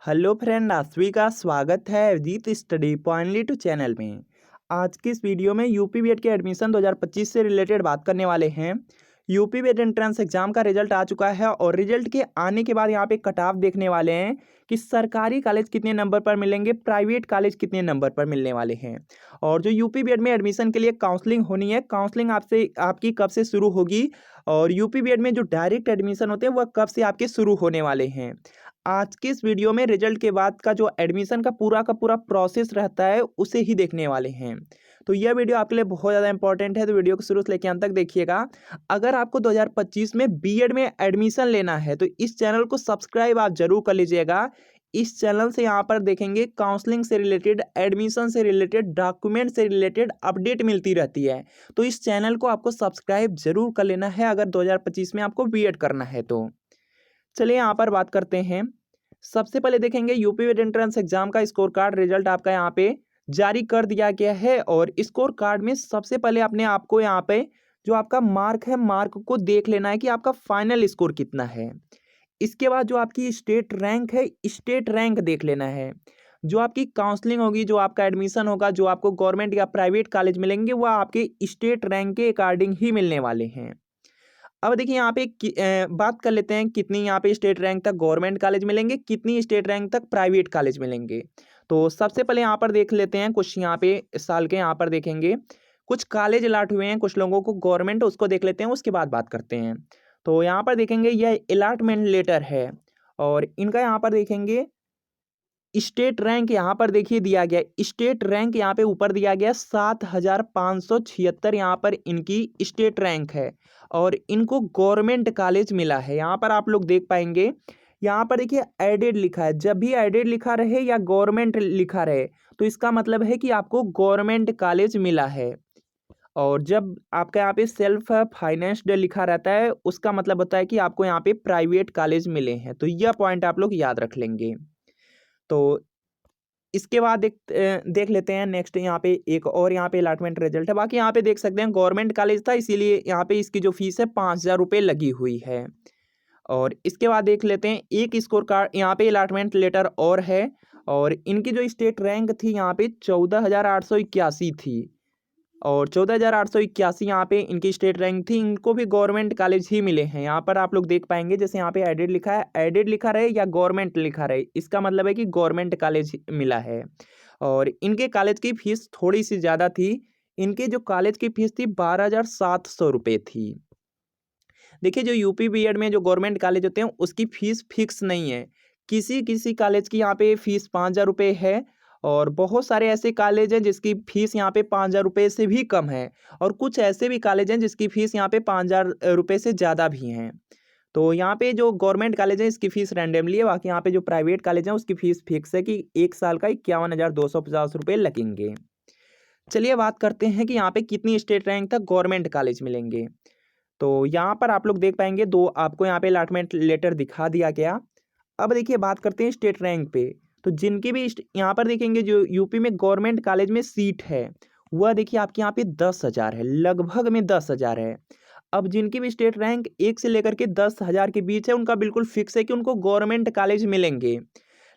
Hello friend, आप सभी का स्वागत है अवधीत स्टडी पॉइंटली टू चैनल में। आज की इस वीडियो में यूपी बीएड के एडमिशन 2025 से रिलेटेड बात करने वाले हैं। यूपी बीएड एंट्रेंस एग्जाम का रिजल्ट आ चुका है और रिजल्ट के आने के बाद यहाँ पे कट ऑफ देखने वाले हैं कि सरकारी कॉलेज कितने नंबर पर मिलेंगे, प्राइवेट कॉलेज कितने नंबर पर मिलने वाले हैं। और जो यूपी बीएड में एडमिशन के लिए काउंसलिंग होनी है, काउंसलिंग आपकी कब से शुरू होगी और यूपी बीएड में जो डायरेक्ट एडमिशन होते हैं वह कब से आपके शुरू होने वाले हैं। आज की इस वीडियो में रिजल्ट के बाद का जो एडमिशन का पूरा प्रोसेस रहता है उसे ही देखने वाले हैं। तो यह वीडियो आपके लिए बहुत ज़्यादा इंपॉर्टेंट है, तो वीडियो को शुरू से लेकर अंत तक देखिएगा। अगर आपको 2025 में बीएड में एडमिशन लेना है तो इस चैनल को सब्सक्राइब आप जरूर कर लीजिएगा। इस चैनल से यहाँ पर देखेंगे काउंसलिंग से रिलेटेड, एडमिशन से रिलेटेड, डॉक्यूमेंट से रिलेटेड अपडेट मिलती रहती है। तो इस चैनल को आपको सब्सक्राइब जरूर कर लेना है अगर 2025 में आपको बीएड करना है तो। चलिए यहाँ पर बात करते हैं। सबसे पहले देखेंगे यूपी बीएड एंट्रेंस एग्जाम का स्कोर कार्ड रिजल्ट आपका यहाँ पे जारी कर दिया गया है। और स्कोर कार्ड में सबसे पहले अपने आपको यहाँ पे जो आपका मार्क है, मार्क को देख लेना है कि आपका फाइनल स्कोर कितना है। इसके बाद जो आपकी स्टेट रैंक है, स्टेट रैंक देख लेना है। जो आपकी काउंसलिंग होगी, जो आपका एडमिशन होगा, जो आपको गवर्नमेंट या प्राइवेट कॉलेज मिलेंगे वह आपके स्टेट रैंक के अकॉर्डिंग ही मिलने वाले हैं। अब देखिए यहाँ पे बात कर लेते हैं कितनी यहाँ पे स्टेट रैंक तक गवर्नमेंट कॉलेज मिलेंगे, कितनी स्टेट रैंक तक प्राइवेट कॉलेज मिलेंगे। तो सबसे पहले यहाँ पर देख लेते हैं कुछ यहाँ पे इस साल के यहाँ पर देखेंगे कुछ कॉलेज अलॉट हुए हैं कुछ लोगों को गवर्नमेंट, उसको देख लेते हैं, उसके बाद बात करते हैं। तो यहाँ पर देखेंगे यह अलॉटमेंट लेटर है और इनका यहाँ पर देखेंगे स्टेट रैंक यहाँ पर देखिए दिया गया, स्टेट रैंक यहाँ पे ऊपर दिया गया 7576 यहाँ पर इनकी स्टेट रैंक है और इनको गवर्नमेंट कॉलेज मिला है। यहाँ पर आप लोग देख पाएंगे, यहाँ पर देखिए एडेड लिखा है। जब भी एडेड लिखा रहे या गवर्नमेंट लिखा रहे तो इसका मतलब है कि आपको गवर्नमेंट कॉलेज मिला है। और जब आपका यहाँ पे सेल्फ फाइनेंस्ड लिखा रहता है उसका मतलब होता है कि आपको यहाँ पे प्राइवेट कॉलेज मिले हैं। तो यह पॉइंट आप लोग याद रख लेंगे। तो इसके बाद देख लेते हैं नेक्स्ट यहाँ पे एक और यहाँ पे अलॉटमेंट रिजल्ट है। बाकी यहाँ पे देख सकते हैं गवर्नमेंट कॉलेज था इसीलिए यहाँ पे इसकी जो फीस है 5,000 रुपये लगी हुई है। और इसके बाद देख लेते हैं एक स्कोर कार्ड यहाँ पे अलॉटमेंट लेटर और है और इनकी जो स्टेट रैंक थी यहाँ पे 14,881 थी और 14,881 यहाँ पे इनकी स्टेट रैंक थी। इनको भी गवर्नमेंट कॉलेज ही मिले हैं। यहाँ पर आप लोग देख पाएंगे जैसे यहाँ पे एडेड लिखा है, एडेड लिखा रहे या गवर्नमेंट लिखा रहे इसका मतलब है कि गवर्नमेंट कॉलेज मिला है। और इनके कॉलेज की फीस थोड़ी सी ज़्यादा थी। इनके जो कॉलेज की फीस थी 12,700 रुपये थी। देखिए जो यूपी बीएड में जो गवर्नमेंट कॉलेज होते हैं उसकी फीस फिक्स नहीं है। किसी किसी कॉलेज की यहाँ पे फीस 5,000 रुपये है और बहुत सारे ऐसे कॉलेज हैं जिसकी फीस यहाँ पे 5,000 रुपये से भी कम है और कुछ ऐसे भी कॉलेज हैं जिसकी फीस यहाँ पे 5,000 रुपये से ज़्यादा भी हैं। तो यहाँ पे जो गवर्नमेंट कॉलेज है इसकी फीस रैंडमली है, बाकी यहाँ पे जो प्राइवेट कॉलेज है उसकी फीस फिक्स है कि 1 साल का 51,250 रुपये लगेंगे। चलिए बात करते हैं कि यहाँ पे कितनी स्टेट रैंक तक गवर्नमेंट कॉलेज मिलेंगे। तो यहाँ पर आप लोग देख पाएंगे दो आपको यहाँ पे अलॉटमेंट लेटर दिखा दिया गया। अब देखिए बात करते हैं स्टेट रैंक पे। तो जिनकी भी यहाँ पर देखेंगे जो यूपी में गवर्नमेंट कॉलेज में सीट है वह देखिए आपके यहाँ पे 10,000 है, लगभग में 10,000 है। अब जिनकी भी स्टेट रैंक 1 से लेकर के 10,000 के बीच है उनका बिल्कुल फिक्स है कि उनको गवर्नमेंट कॉलेज मिलेंगे।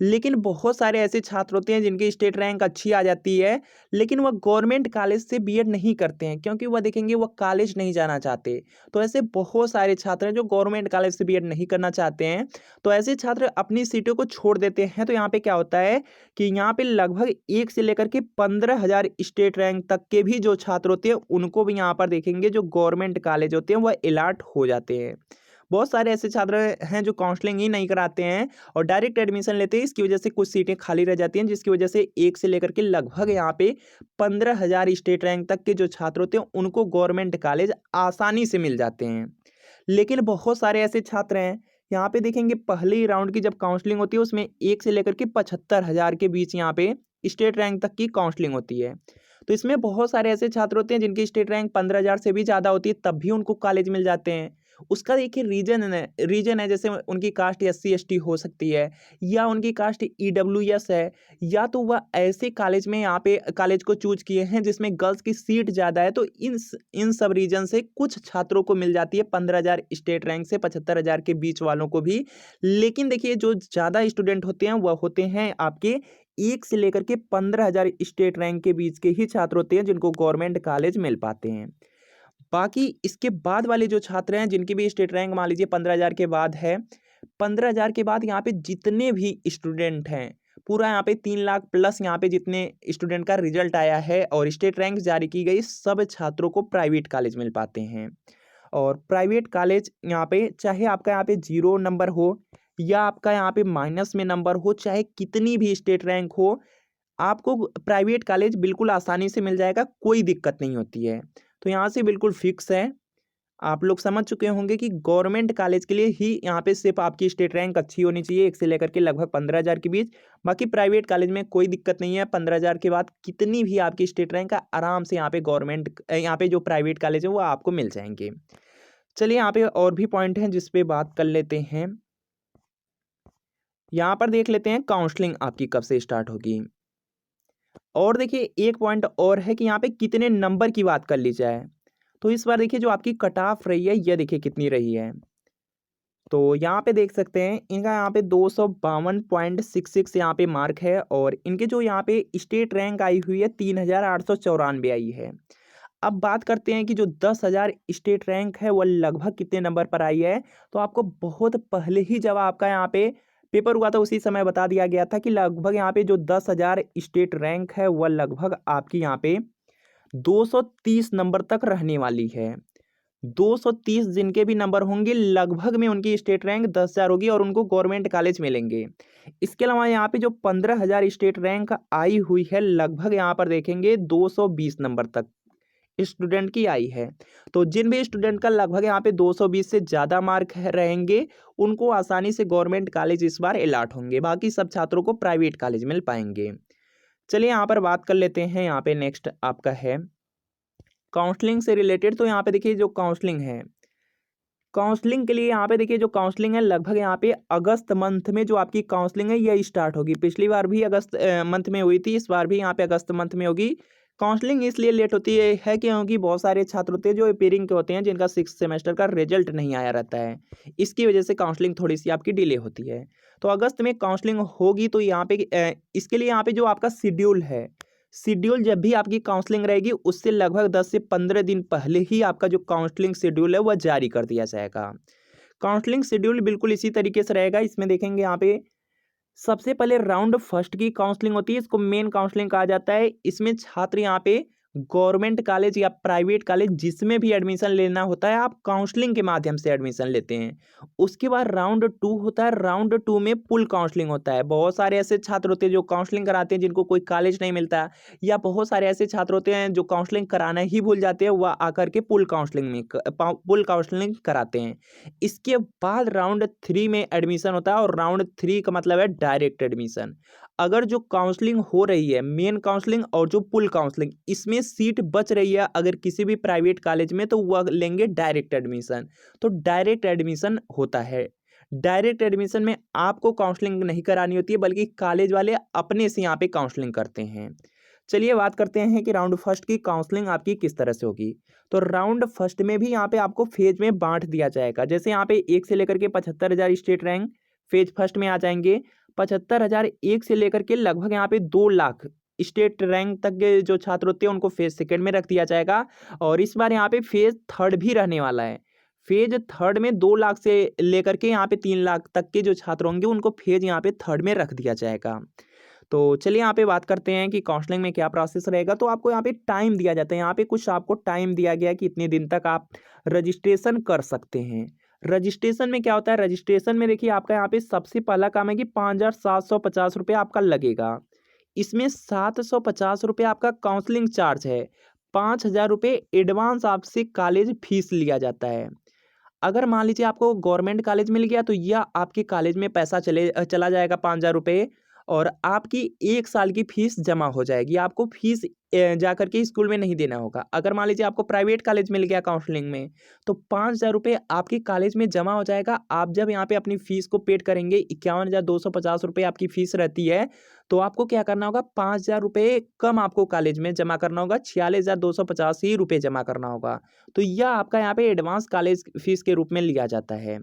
लेकिन बहुत सारे ऐसे छात्र होते हैं जिनकी स्टेट रैंक अच्छी आ जाती है लेकिन वह गवर्नमेंट कॉलेज से बीएड नहीं करते हैं क्योंकि वह देखेंगे वह कॉलेज नहीं जाना चाहते। तो ऐसे बहुत सारे छात्र हैं जो गवर्नमेंट कॉलेज से बीएड नहीं करना चाहते हैं। तो ऐसे छात्र अपनी सीटों को छोड़ देते हैं। तो यहाँ पे क्या होता है कि यहाँ पे लगभग 1 से लेकर के 15,000 स्टेट रैंक तक के भी जो छात्र होते हैं उनको भी यहाँ पर देखेंगे जो गवर्नमेंट कॉलेज होते हैं वह अलॉट हो जाते हैं। बहुत सारे ऐसे छात्र हैं जो काउंसलिंग ही नहीं कराते हैं और डायरेक्ट एडमिशन लेते हैं। इसकी वजह से कुछ सीटें खाली रह जाती हैं जिसकी वजह से 1 से लेकर के लगभग यहाँ पे 15,000 स्टेट रैंक तक के जो छात्र होते हैं उनको गवर्नमेंट कॉलेज आसानी से मिल जाते हैं। लेकिन बहुत सारे ऐसे छात्र हैं यहाँ पे देखेंगे पहले राउंड की जब काउंसलिंग होती है उसमें 1 से लेकर के 75,000 के बीच यहाँ पे स्टेट रैंक तक की काउंसलिंग होती है। तो इसमें बहुत सारे ऐसे छात्र होते हैं जिनकी स्टेट रैंक 15,000 से भी ज़्यादा होती है तब भी उनको कॉलेज मिल जाते हैं। उसका देखिए रीजन है जैसे उनकी कास्ट SC ST हो सकती है, या उनकी कास्ट EWS है, या तो वह ऐसे कॉलेज में यहाँ पे कॉलेज को चूज किए हैं जिसमें गर्ल्स की सीट ज़्यादा है। तो इन सब रीजन से कुछ छात्रों को मिल जाती है 15,000 स्टेट रैंक से 75,000 के बीच वालों को भी। लेकिन देखिए जो ज़्यादा स्टूडेंट होते हैं वह होते हैं आपके 1 से लेकर के 15,000 स्टेट रैंक के बीच के ही छात्र होते हैं जिनको गवर्नमेंट कॉलेज मिल पाते हैं। बाकी इसके बाद वाले जो छात्र हैं जिनकी भी स्टेट रैंक मान लीजिए 15,000 के बाद है, 15,000 के बाद यहाँ पे जितने भी स्टूडेंट हैं, पूरा यहाँ पे 3 लाख प्लस यहाँ पे जितने स्टूडेंट का रिजल्ट आया है और स्टेट रैंक जारी की गई, सब छात्रों को प्राइवेट कॉलेज मिल पाते हैं। और प्राइवेट कॉलेज यहाँ पे चाहे आपका यहाँ पे 0 नंबर हो या आपका यहाँ पे माइनस में नंबर हो, चाहे कितनी भी स्टेट रैंक हो, आपको प्राइवेट कॉलेज बिल्कुल आसानी से मिल जाएगा, कोई दिक्कत नहीं होती है। तो यहाँ से बिल्कुल फिक्स है, आप लोग समझ चुके होंगे कि गवर्नमेंट कॉलेज के लिए ही यहाँ पे सिर्फ आपकी स्टेट रैंक अच्छी होनी चाहिए 1 से लेकर के लगभग 15,000 के बीच। बाकी प्राइवेट कॉलेज में कोई दिक्कत नहीं है, 15,000 के बाद कितनी भी आपकी स्टेट रैंक है आराम से यहाँ पे यहाँ पे जो प्राइवेट कॉलेज है वो आपको मिल जाएंगे। चलिए यहाँ पे और भी पॉइंट हैं जिस पे बात कर लेते हैं। यहाँ पर देख लेते हैं काउंसलिंग आपकी कब से स्टार्ट होगी। और देखिए एक पॉइंट और है कि यहाँ पे कितने नंबर की बात कर ली जाए। तो इस बार देखिए जो आपकी कट ऑफ रही है यह देखिए कितनी रही है। तो यहाँ पे देख सकते हैं इनका यहाँ पे 252.66 यहाँ पे मार्क है और इनके जो यहाँ पे स्टेट रैंक आई हुई है 3,894 आई है। अब बात करते हैं कि जो 10,000 स्टेट रैंक है वह लगभग कितने नंबर पर आई है। तो आपको बहुत पहले ही जब आपका यहाँ पे पेपर हुआ था उसी समय बता दिया गया था कि लगभग यहाँ पे जो 10,000 स्टेट रैंक है वह लगभग आपकी यहाँ पे 230 नंबर तक रहने वाली है। 230 जिनके भी नंबर होंगे लगभग में उनकी स्टेट रैंक 10,000 होगी और उनको गवर्नमेंट कॉलेज मिलेंगे। इसके अलावा यहाँ पे जो 15,000 स्टेट रैंक आई हुई है लगभग यहाँ पर देखेंगे 220 नंबर तक स्टूडेंट की आई है। तो जिन भी स्टूडेंट का लगभग यहाँ पे 220 से ज़्यादा मार्क रहेंगे उनको आसानी से गवर्नमेंट कॉलेज इस बार अलॉट होंगे, बाकी सब छात्रों को प्राइवेट कॉलेज मिल पाएंगे। चलिए यहाँ पर बात कर लेते हैं। यहाँ पे नेक्स्ट आपका है काउंसलिंग से रिलेटेड। तो यहाँ पे देखिए जो काउंसलिंग है, काउंसलिंग के लिए यहाँ पे देखिए जो काउंसलिंग है लगभग यहाँ पे अगस्त मंथ में जो आपकी काउंसलिंग है यह स्टार्ट होगी। पिछली बार भी अगस्त मंथ में हुई थी, इस बार भी यहाँ पे अगस्त मंथ में होगी। काउंसलिंग इसलिए लेट होती है क्योंकि बहुत सारे छात्र होते हैं जो अपेयरिंग के होते हैं जिनका 6th सेमेस्टर का रिजल्ट नहीं आया रहता है, इसकी वजह से काउंसलिंग थोड़ी सी आपकी डिले होती है। तो अगस्त में काउंसलिंग होगी। तो यहाँ पे इसके लिए यहाँ पे जो आपका शेड्यूल जब भी आपकी काउंसलिंग रहेगी उससे लगभग 10 से 15 दिन पहले ही आपका जो काउंसलिंग शेड्यूल है वह जारी कर दिया जाएगा। काउंसलिंग शेड्यूल बिल्कुल इसी तरीके से रहेगा। इसमें देखेंगे यहाँ पे सबसे पहले राउंड फर्स्ट की काउंसलिंग होती है, इसको मेन काउंसलिंग कहा जाता है। इसमें छात्र यहाँ पे गवर्नमेंट कॉलेज या प्राइवेट कॉलेज जिसमें भी एडमिशन लेना होता है आप काउंसलिंग के माध्यम से एडमिशन लेते हैं। उसके बाद राउंड 2 होता है, राउंड 2 में पुल काउंसलिंग होता है। बहुत सारे ऐसे छात्र होते हैं जो काउंसलिंग कराते हैं जिनको कोई कॉलेज नहीं मिलता, या बहुत सारे ऐसे छात्र होते हैं जो काउंसलिंग कराना ही भूल जाते हैं, वह आकर के पुल काउंसलिंग कराते हैं। इसके बाद राउंड 3 में एडमिशन होता है और राउंड 3 का मतलब है डायरेक्ट एडमिशन। अगर जो काउंसलिंग हो रही है मेन काउंसलिंग और जो पुल काउंसलिंग, इसमें सीट बच रही है अगर किसी भी प्राइवेट कॉलेज में, तो वह लेंगे डायरेक्ट एडमिशन। तो डायरेक्ट एडमिशन होता है। डायरेक्ट एडमिशन में आपको काउंसलिंग नहीं करानी होती है बल्कि कॉलेज वाले अपने से यहाँ पे काउंसलिंग करते हैं। चलिए बात करते हैं कि राउंड फर्स्ट की काउंसलिंग आपकी किस तरह से होगी। तो राउंड फर्स्ट में भी यहाँ पे आपको फेज में बांट दिया जाएगा। जैसे यहाँ पे 1 से लेकर के 75,000 स्टेट रैंक फेज फर्स्ट में आ जाएंगे। 75,000 1 से लेकर के लगभग यहाँ पे 2 लाख स्टेट रैंक तक के जो छात्र होते हैं उनको फेज सेकंड में रख दिया जाएगा। और इस बार यहाँ पे फेज थर्ड भी रहने वाला है। फेज थर्ड में 2 लाख से लेकर के यहाँ पे 3 लाख तक के जो छात्र होंगे उनको फेज यहाँ पे थर्ड में रख दिया जाएगा। तो चलिए यहाँ पे बात करते हैं कि काउंसलिंग में क्या प्रोसेस रहेगा। तो आपको यहाँ पे टाइम दिया जाता है, यहाँ पे कुछ आपको टाइम दिया गया है कि इतने दिन तक आप रजिस्ट्रेशन कर सकते हैं। रजिस्ट्रेशन में क्या होता है, रजिस्ट्रेशन में देखिए आपका यहाँ पे सबसे पहला काम है कि 5,750 रुपये आपका लगेगा। इसमें 750 रुपये आपका काउंसलिंग चार्ज है, 5,000 रुपये एडवांस आपसे कॉलेज फीस लिया जाता है। अगर मान लीजिए आपको गवर्नमेंट कॉलेज मिल गया तो यह आपके कॉलेज में पैसा चला जाएगा 5,000 रुपये, और आपकी 1 साल की फ़ीस जमा हो जाएगी। आपको फ़ीस जा कर के स्कूल में नहीं देना होगा। अगर मान लीजिए आपको प्राइवेट कॉलेज मिल गया काउंसलिंग में, तो 5,000 रुपए आपके कॉलेज में जमा हो जाएगा। आप जब यहाँ पे अपनी फ़ीस को पेड करेंगे, 51,250 रुपए आपकी फ़ीस रहती है, तो आपको क्या करना होगा, 5,000 रुपए कम आपको कॉलेज में जमा करना होगा, 46,250 ही रुपए जमा करना होगा। तो यह आपका यहाँ पे एडवांस कॉलेज फ़ीस के रूप में लिया जाता है।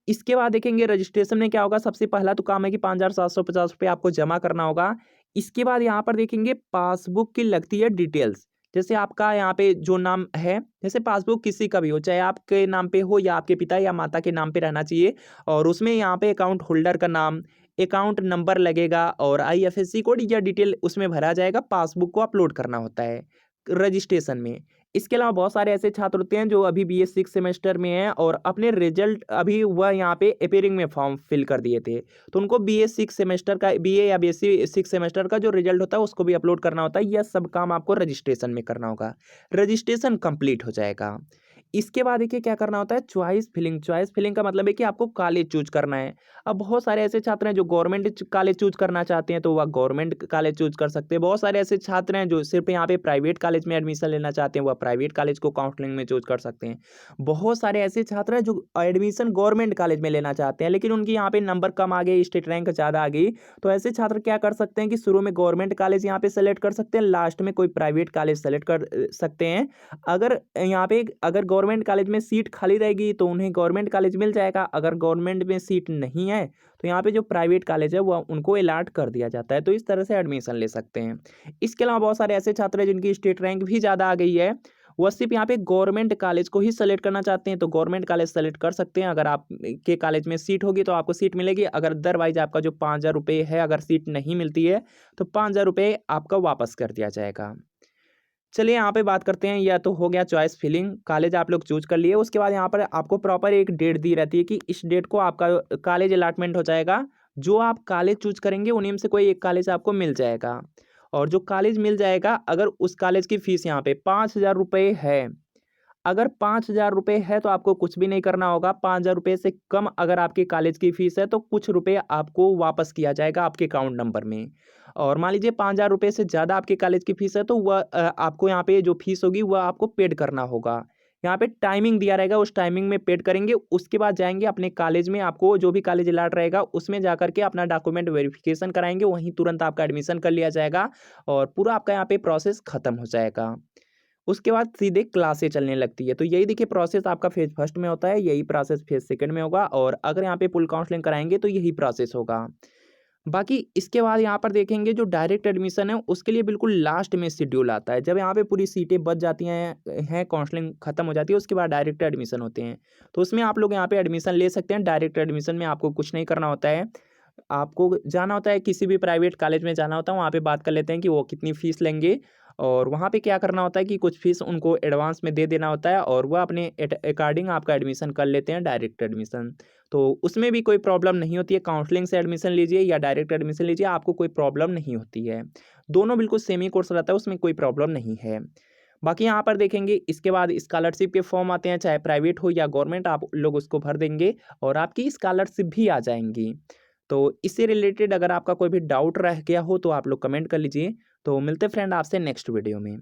इसके बाद देखेंगे रजिस्ट्रेशन में क्या होगा। सबसे पहला तो काम है कि 5,750 रुपये आपको जमा करना होगा। इसके बाद यहाँ पर देखेंगे पासबुक की लगती है डिटेल्स। जैसे आपका यहाँ पे जो नाम है, जैसे पासबुक किसी का भी हो, चाहे आपके नाम पे हो या आपके पिता या माता के नाम पे रहना चाहिए। और उसमें यहाँ पे अकाउंट होल्डर का नाम, अकाउंट नंबर लगेगा और आईएफएससी कोड या डिटेल उसमें भरा जाएगा। पासबुक को अपलोड करना होता है रजिस्ट्रेशन में। इसके अलावा बहुत सारे ऐसे छात्र होते हैं जो अभी बीए 6 सेमेस्टर में हैं और अपने रिजल्ट अभी वह यहाँ पे अपीयरिंग में फॉर्म फिल कर दिए थे, तो उनको बीए 6 सेमेस्टर का, बीए या बीएससी 6 सेमेस्टर का जो रिजल्ट होता है उसको भी अपलोड करना होता है। यह सब काम आपको रजिस्ट्रेशन में करना होगा। रजिस्ट्रेशन कंप्लीट हो जाएगा। इसके बाद देखिए क्या करना होता है, चॉइस फिलिंग। चॉइस फिलिंग का मतलब है कि आपको कॉलेज चूज करना है। अब बहुत सारे ऐसे छात्र हैं जो गवर्नमेंट कॉलेज चूज करना चाहते हैं, तो वह गवर्नमेंट कॉलेज चूज कर सकते हैं। बहुत सारे ऐसे छात्र हैं जो सिर्फ यहाँ पे प्राइवेट कॉलेज में एडमिशन लेना चाहते हैं, वह प्राइवेट कॉलेज को काउंसलिंग में चूज कर सकते हैं। बहुत सारे ऐसे छात्र हैं जो एडमिशन गवर्नमेंट कॉलेज में लेना चाहते हैं, लेकिन उनकी यहाँ पे नंबर कम आ गई, स्टेट रैंक ज़्यादा आ गई, तो ऐसे छात्र क्या कर सकते हैं कि शुरू में गवर्नमेंट कॉलेज यहाँ पे सेलेक्ट कर सकते हैं, लास्ट में कोई प्राइवेट कॉलेज सेलेक्ट कर सकते हैं। अगर यहाँ पे अगर गवर्नमेंट कॉलेज में सीट खाली रहेगी तो उन्हें गवर्नमेंट कॉलेज मिल जाएगा। अगर गवर्नमेंट में सीट नहीं है तो यहाँ पे जो प्राइवेट कॉलेज है वो उनको अलॉट कर दिया जाता है, तो इस तरह से एडमिशन ले सकते हैं। इसके अलावा बहुत सारे ऐसे छात्र हैं जिनकी स्टेट रैंक भी ज़्यादा आ गई है, वह सिर्फ यहाँ पे गवर्नमेंट कॉलेज को ही सेलेक्ट करना चाहते हैं, तो गवर्नमेंट कॉलेज सेलेक्ट कर सकते हैं। अगर आप के कॉलेज में सीट होगी तो आपको सीट मिलेगी। अगर अदरवाइज आपका जो 5,000 रुपये है, अगर सीट नहीं मिलती है तो 5,000 रुपये आपका वापस कर दिया जाएगा। चलिए यहाँ पे बात करते हैं, या तो हो गया चॉइस फिलिंग, कॉलेज आप लोग चूज कर लिए। उसके बाद यहाँ पर आपको प्रॉपर एक डेट दी रहती है कि इस डेट को आपका कॉलेज अलॉटमेंट हो जाएगा। जो आप कॉलेज चूज करेंगे उन्हीं में से कोई एक कॉलेज आपको मिल जाएगा। और जो कॉलेज मिल जाएगा, अगर उस कॉलेज की फीस यहाँ पे 5,000 रुपये है, अगर 5,000 रुपये है तो आपको कुछ भी नहीं करना होगा। 5,000 रुपये से कम अगर आपके कॉलेज की फीस है तो कुछ रुपये आपको वापस किया जाएगा आपके अकाउंट नंबर में। और मान लीजिए 5,000 रुपये से ज़्यादा आपके कॉलेज की फीस है तो वह आपको यहाँ पे जो फीस होगी वह आपको पेड करना होगा। यहाँ पे टाइमिंग दिया रहेगा, उस टाइमिंग में पेड करेंगे। उसके बाद जाएंगे अपने कॉलेज में, आपको जो भी कॉलेज अलॉट रहेगा उसमें जा करके अपना डॉक्यूमेंट वेरिफिकेशन कराएंगे, वहीं तुरंत आपका एडमिशन कर लिया जाएगा और पूरा आपका यहाँ पे प्रोसेस खत्म हो जाएगा। उसके बाद सीधे क्लासें चलने लगती है। तो यही देखिए प्रोसेस आपका फेज़ फर्स्ट में होता है, यही प्रोसेस फेज़ सेकंड में होगा और अगर यहाँ पे फुल काउंसलिंग कराएँगे तो यही प्रोसेस होगा। बाकी इसके बाद यहाँ पर देखेंगे जो डायरेक्ट एडमिशन है उसके लिए बिल्कुल लास्ट में शेड्यूल आता है। जब यहाँ पे पूरी सीटें बच जाती हैं काउंसलिंग खत्म हो जाती है, उसके बाद डायरेक्ट एडमिशन होते हैं। तो उसमें आप लोग यहाँ पे एडमिशन ले सकते हैं। डायरेक्ट एडमिशन में आपको कुछ नहीं करना होता है। आपको जाना होता है किसी भी प्राइवेट कॉलेज में जाना होता है, वहाँ पे बात कर लेते हैं कि वो कितनी फ़ीस लेंगे और वहाँ पे क्या करना होता है कि कुछ फ़ीस उनको एडवांस में दे देना होता है और वह अपने अकॉर्डिंग आपका एडमिशन कर लेते हैं, डायरेक्ट एडमिशन। तो उसमें भी कोई प्रॉब्लम नहीं होती है। काउंसलिंग से एडमिशन लीजिए या डायरेक्ट एडमिशन लीजिए, आपको कोई प्रॉब्लम नहीं होती है। दोनों बिल्कुल सेम ही कोर्स रहता है, उसमें कोई प्रॉब्लम नहीं है। बाकी यहाँ पर देखेंगे इसके बाद स्कॉलरशिप के फॉर्म आते हैं, चाहे प्राइवेट हो या गवर्नमेंट, आप लोग उसको भर देंगे और आपकी स्कॉलरशिप भी आ जाएँगी। तो इससे रिलेटेड अगर आपका कोई भी डाउट रह गया हो तो आप लोग कमेंट कर लीजिए। तो मिलते हैं फ्रेंड आपसे नेक्स्ट वीडियो में।